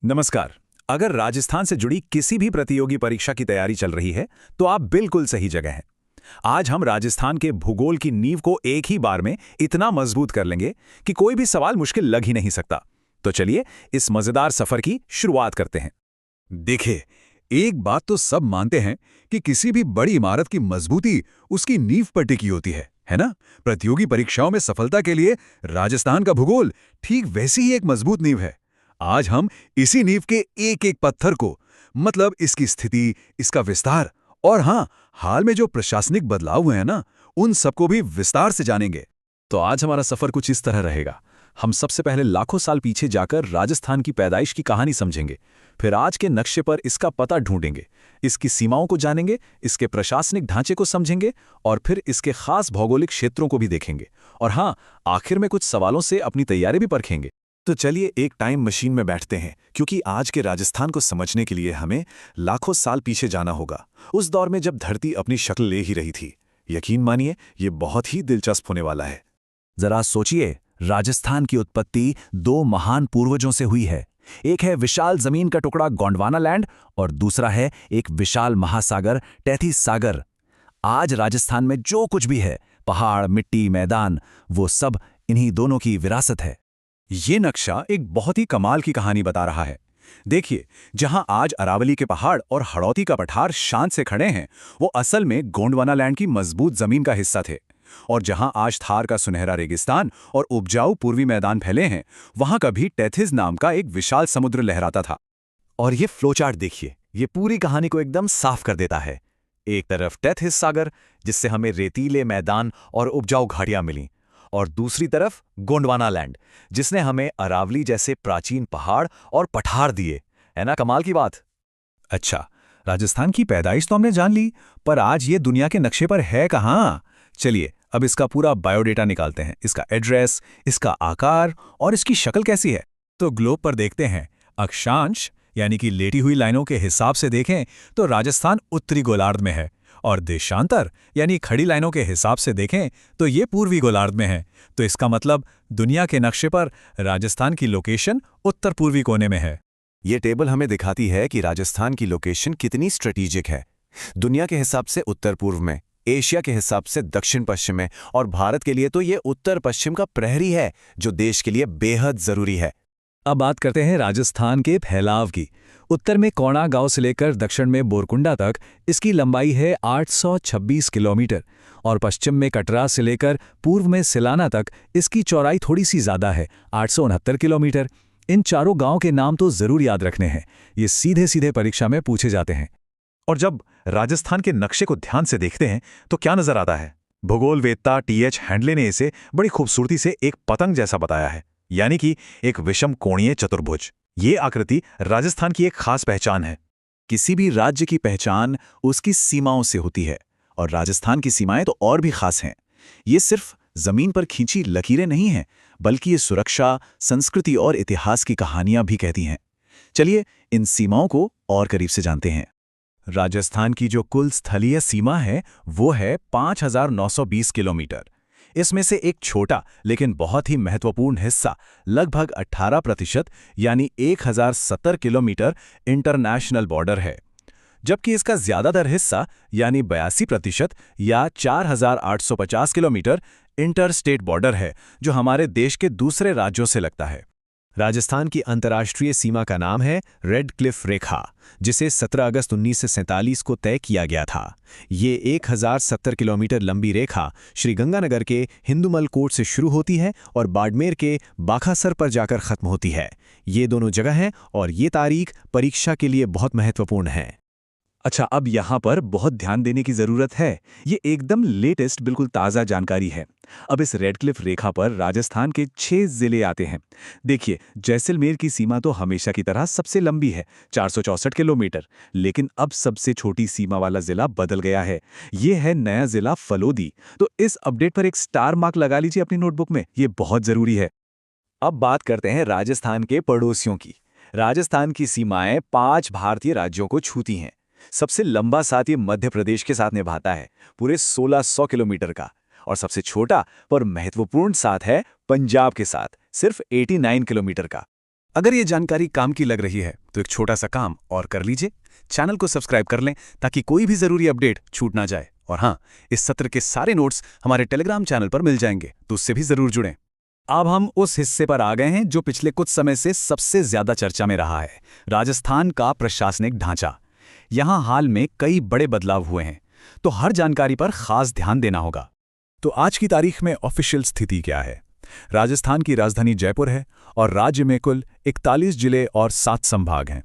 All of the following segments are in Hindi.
नमस्कार। अगर राजस्थान से जुड़ी किसी भी प्रतियोगी परीक्षा की तैयारी चल रही है, तो आप बिल्कुल सही जगह हैं। आज हम राजस्थान के भूगोल की नींव को एक ही बार में इतना मजबूत कर लेंगे कि कोई भी सवाल मुश्किल लग ही नहीं सकता। तो चलिए इस मजेदार सफर की शुरुआत करते हैं। देखिए, एक बात तो सब मानते हैं कि किसी भी बड़ी इमारत की मजबूती उसकी नींव पर टिकी होती है ना? प्रतियोगी परीक्षाओं में सफलता के लिए राजस्थान का भूगोल ठीक वैसी ही एक मजबूत नींव है। आज हम इसी नींव के एक-एक पत्थर को, मतलब इसकी स्थिति, इसका विस्तार और हाँ, हाल में जो प्रशासनिक बदलाव हुए हैं ना, उन सबको भी विस्तार से जानेंगे। तो आज हमारा सफर कुछ इस तरह रहेगा। हम सबसे पहले लाखों साल पीछे जाकर राजस्थान की पैदाइश की कहानी समझेंगे। फिर आज के नक्शे पर इसका पता ढूंढेंगे, इसकी सीमाओं को जानेंगे, इसके प्रशासनिक ढांचे को समझेंगे और फिर इसके खास भौगोलिक क्षेत्रों को भी देखेंगे। और हाँ, आखिर में कुछ सवालों से अपनी तैयारी भी परखेंगे। तो चलिए एक टाइम मशीन में बैठते हैं, क्योंकि आज के राजस्थान को समझने के लिए हमें लाखों साल पीछे जाना होगा, उस दौर में जब धरती अपनी शक्ल ले ही रही थी। यकीन मानिए, ये बहुत ही दिलचस्प होने वाला है। जरा सोचिए, राजस्थान की उत्पत्ति दो महान पूर्वजों से हुई है। एक है विशाल जमीन का टुकड़ा गोंडवाना लैंड और दूसरा है एक विशाल महासागर टेथिस सागर। आज राजस्थान में जो कुछ भी है, पहाड़, मिट्टी, मैदान, वो सब इन्हीं दोनों की विरासत है। ये नक्शा एक बहुत ही कमाल की कहानी बता रहा है। देखिए, जहां आज अरावली के पहाड़ और हड़ौती का पठार शान से खड़े हैं, वो असल में गोंडवाना लैंड की मजबूत जमीन का हिस्सा थे। और जहां आज थार का सुनहरा रेगिस्तान और उपजाऊ पूर्वी मैदान फैले हैं, वहां कभी टेथिस नाम का एक विशाल समुद्र लहराता था। और ये फ्लोचार्ट देखिए, ये पूरी कहानी को एकदम साफ कर देता है। एक तरफ टेथिस सागर, जिससे हमें रेतीले मैदान और उपजाऊ घाटियां मिलीं, और दूसरी तरफ गोंडवाना लैंड, जिसने हमें अरावली जैसे प्राचीन पहाड़ और पठार दिए। है ना कमाल की बात? अच्छा, राजस्थान की पैदाइश तो हमने जान ली, पर आज ये दुनिया के नक्शे पर है कहाँ? चलिए अब इसका पूरा बायोडेटा निकालते हैं, इसका एड्रेस, इसका आकार और इसकी शक्ल कैसी है। तो ग्लोब पर देखते हैं। अक्षांश यानी कि लेटी हुई लाइनों के हिसाब से देखें तो राजस्थान उत्तरी गोलार्ध में है, और देशांतर यानी खड़ी लाइनों के हिसाब से देखें तो ये पूर्वी गोलार्ध में है। तो इसका मतलब दुनिया के नक्शे पर राजस्थान की लोकेशन उत्तर पूर्वी कोने में है। ये टेबल हमें दिखाती है कि राजस्थान की लोकेशन कितनी स्ट्रेटेजिक है। दुनिया के हिसाब से उत्तर पूर्व में, एशिया के हिसाब से दक्षिण पश्चिम में, और भारत के लिए तो ये उत्तर पश्चिम का प्रहरी है, जो देश के लिए बेहद जरूरी है। अब बात करते हैं राजस्थान के फैलाव की। उत्तर में कोणा गांव से लेकर दक्षिण में बोरकुंडा तक इसकी लंबाई है 826 किलोमीटर, और पश्चिम में कटरा से लेकर पूर्व में सिलाना तक इसकी चौड़ाई थोड़ी सी ज़्यादा है, 869 किलोमीटर। इन चारों गांव के नाम तो ज़रूर याद रखने हैं, ये सीधे सीधे परीक्षा में पूछे जाते हैं। और जब राजस्थान के नक्शे को ध्यान से देखते हैं तो क्या नजर आता है? भूगोल वेत्ता टीएच हैंडले ने इसे बड़ी खूबसूरती से एक पतंग जैसा बताया है, यानी कि एक विषम कोणीय चतुर्भुज। ये आकृति राजस्थान की एक खास पहचान है। किसी भी राज्य की पहचान उसकी सीमाओं से होती है, और राजस्थान की सीमाएं तो और भी खास हैं। ये सिर्फ जमीन पर खींची लकीरें नहीं हैं, बल्कि ये सुरक्षा, संस्कृति और इतिहास की कहानियां भी कहती हैं। चलिए इन सीमाओं को और करीब से जानते हैं। राजस्थान की जो कुल स्थलीय सीमा है, वो है 5920 किलोमीटर। इसमें से एक छोटा लेकिन बहुत ही महत्वपूर्ण हिस्सा, लगभग 18% यानी 1070 किलोमीटर इंटरनेशनल बॉर्डर है, जबकि इसका ज्यादातर हिस्सा यानी 82% या 4850 किलोमीटर इंटर स्टेट बॉर्डर है, जो हमारे देश के दूसरे राज्यों से लगता है। राजस्थान की अंतर्राष्ट्रीय सीमा का नाम है रेड क्लिफ रेखा, जिसे 17 अगस्त 1947 को तय किया गया था। ये 1070 किलोमीटर लंबी रेखा श्रीगंगानगर के हिंदूमल कोट से शुरू होती है और बाड़मेर के बाखासर पर जाकर खत्म होती है। ये दोनों जगह हैं और ये तारीख परीक्षा के लिए बहुत महत्वपूर्ण है। अच्छा, अब यहाँ पर बहुत ध्यान देने की ज़रूरत है। ये एकदम लेटेस्ट, बिल्कुल ताज़ा जानकारी है। अब इस रेड क्लिफ रेखा पर राजस्थान के 6 जिले आते हैं। देखिए, जैसलमेर की सीमा तो हमेशा की तरह सबसे लंबी है, 464 किलोमीटर, लेकिन अब सबसे छोटी सीमा वाला जिला बदल गया है। ये है नया जिला फलोदी। तो इस अपडेट पर एक स्टार मार्क लगा लीजिए अपनी नोटबुक में, ये बहुत ज़रूरी है। अब बात करते हैं राजस्थान के पड़ोसियों की। राजस्थान की सीमाएं 5 भारतीय राज्यों को छूती हैं। सबसे लंबा साथ ये मध्य प्रदेश के साथ निभाता है, पूरे 1600 किलोमीटर का, और सबसे छोटा पर महत्वपूर्ण साथ है पंजाब के साथ, सिर्फ 89 किलोमीटर का। अगर ये जानकारी काम की लग रही है तो एक छोटा सा काम और कर लीजिए, चैनल को सब्सक्राइब कर लें ताकि कोई भी ज़रूरी अपडेट छूट ना जाए। और हाँ, इस सत्र के सारे नोट्स हमारे टेलीग्राम चैनल पर मिल जाएंगे, तो उससे भी ज़रूर जुड़ें। अब हम उस हिस्से पर आ गए हैं जो पिछले कुछ समय से सबसे ज़्यादा चर्चा में रहा है, राजस्थान का प्रशासनिक ढांचा। यहाँ हाल में कई बड़े बदलाव हुए हैं, तो हर जानकारी पर खास ध्यान देना होगा। तो आज की तारीख में ऑफिशियल स्थिति क्या है? राजस्थान की राजधानी जयपुर है और राज्य में कुल 41 जिले और 7 संभाग हैं।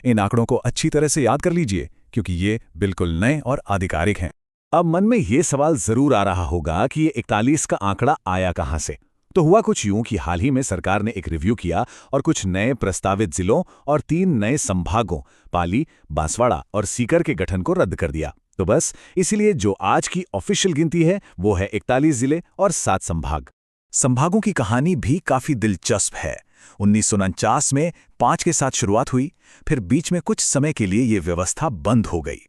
इन आंकड़ों को अच्छी तरह से याद कर लीजिए क्योंकि ये बिल्कुल नए और आधिकारिक हैं। अब मन में ये सवाल जरूर आ रहा होगा कि ये 41 का आंकड़ा आया कहां से? तो हुआ कुछ यूं कि हाल ही में सरकार ने एक रिव्यू किया और कुछ नए प्रस्तावित जिलों और 3 नए संभागों पाली, बांसवाड़ा और सीकर के गठन को रद्द कर दिया। तो बस इसीलिए जो आज की ऑफिशियल गिनती है वो है 41 जिले और 7 संभाग। संभागों की कहानी भी काफी दिलचस्प है। 1949 में 5 के साथ शुरुआत हुई, फिर बीच में कुछ समय के लिए ये व्यवस्था बंद हो गई।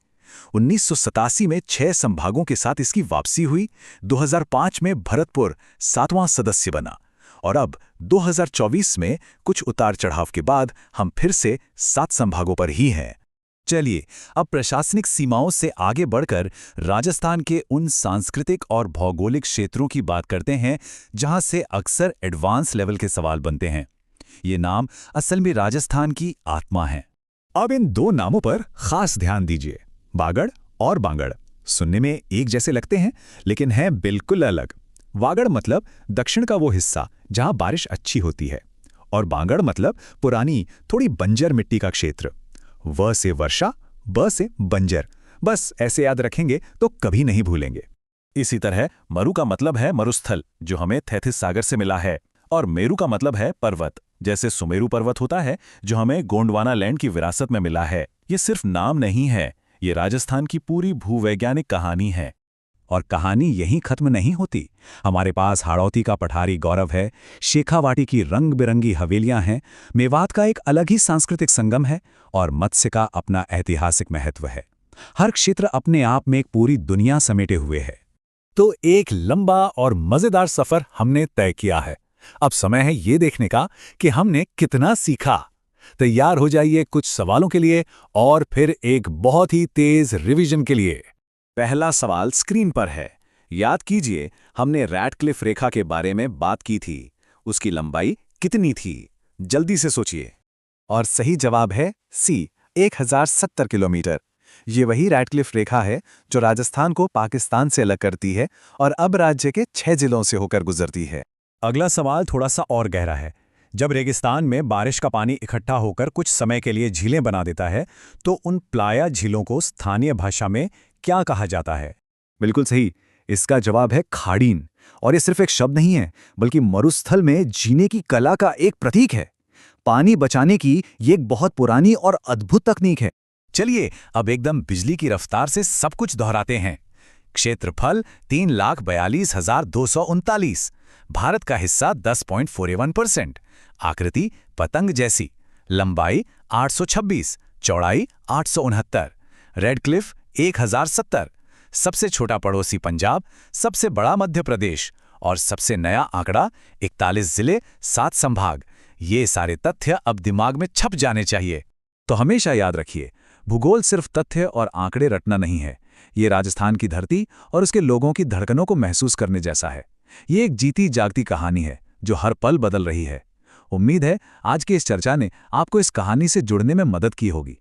1987 में 6 संभागों के साथ इसकी वापसी हुई। 2005 में भरतपुर 7वां सदस्य बना और अब 2024 में कुछ उतार चढ़ाव के बाद हम फिर से 7 संभागों पर ही हैं। चलिए अब प्रशासनिक सीमाओं से आगे बढ़कर राजस्थान के उन सांस्कृतिक और भौगोलिक क्षेत्रों की बात करते हैं जहां से अक्सर एडवांस लेवल के सवाल बनते हैं। ये नाम असल में राजस्थान की आत्मा है। अब इन 2 नामों पर खास ध्यान दीजिए, वागड़ और बांगड़। सुनने में एक जैसे लगते हैं लेकिन हैं बिल्कुल अलग। वागड़ मतलब दक्षिण का वो हिस्सा जहां बारिश अच्छी होती है, और बांगड़ मतलब पुरानी थोड़ी बंजर मिट्टी का क्षेत्र। व से वर्षा, ब से बंजर। बस ऐसे याद रखेंगे तो कभी नहीं भूलेंगे। इसी तरह मरु का मतलब है मरुस्थल जो हमें थैथिस सागर से मिला है, और मेरु का मतलब है पर्वत, जैसे सुमेरु पर्वत होता है जो हमें गोंडवाना लैंड की विरासत में मिला है। ये सिर्फ नाम नहीं है, ये राजस्थान की पूरी भूवैज्ञानिक कहानी है। और कहानी यहीं खत्म नहीं होती। हमारे पास हाड़ौती का पठारी गौरव है, शेखावाटी की रंग बिरंगी हवेलियां हैं, मेवात का एक अलग ही सांस्कृतिक संगम है और मत्स्य का अपना ऐतिहासिक महत्व है। हर क्षेत्र अपने आप में एक पूरी दुनिया समेटे हुए है। तो एक लंबा और मजेदार सफर हमने तय किया है। अब समय है ये देखने का कि हमने कितना सीखा। तैयार हो जाइए कुछ सवालों के लिए और फिर एक बहुत ही तेज रिवीजन के लिए। पहला सवाल स्क्रीन पर है। याद कीजिए, हमने रैडक्लिफ रेखा के बारे में बात की थी। उसकी लंबाई कितनी थी? जल्दी से सोचिए। और सही जवाब है सी, 1070 किलोमीटर। ये वही रैडक्लिफ रेखा है जो राजस्थान को पाकिस्तान से अलग करती है और अब राज्य के 6 जिलों से होकर गुजरती है। अगला सवाल थोड़ा सा और गहरा है। जब रेगिस्तान में बारिश का पानी इकट्ठा होकर कुछ समय के लिए झीलें बना देता है तो उन प्लाया झीलों को स्थानीय भाषा में क्या कहा जाता है? बिल्कुल सही, इसका जवाब है खाड़ीन। और ये सिर्फ एक शब्द नहीं है बल्कि मरुस्थल में जीने की कला का एक प्रतीक है। पानी बचाने की ये एक बहुत पुरानी और अद्भुत तकनीक है। चलिए अब एकदम बिजली की रफ्तार से सब कुछ दोहराते हैं। क्षेत्रफल 3,42,239, भारत का हिस्सा 10.41%, आकृति पतंग जैसी, लंबाई 826, चौड़ाई 869, रेडक्लिफ 1070, सबसे छोटा पड़ोसी पंजाब, सबसे बड़ा मध्य प्रदेश और सबसे नया आंकड़ा 41 जिले 7 संभाग। ये सारे तथ्य अब दिमाग में छप जाने चाहिए। तो हमेशा याद रखिए, भूगोल सिर्फ तथ्य और आंकड़े रटना नहीं है, ये राजस्थान की धरती और उसके लोगों की धड़कनों को महसूस करने जैसा है। ये एक जीती जागती कहानी है जो हर पल बदल रही है। उम्मीद है आज की इस चर्चा ने आपको इस कहानी से जुड़ने में मदद की होगी।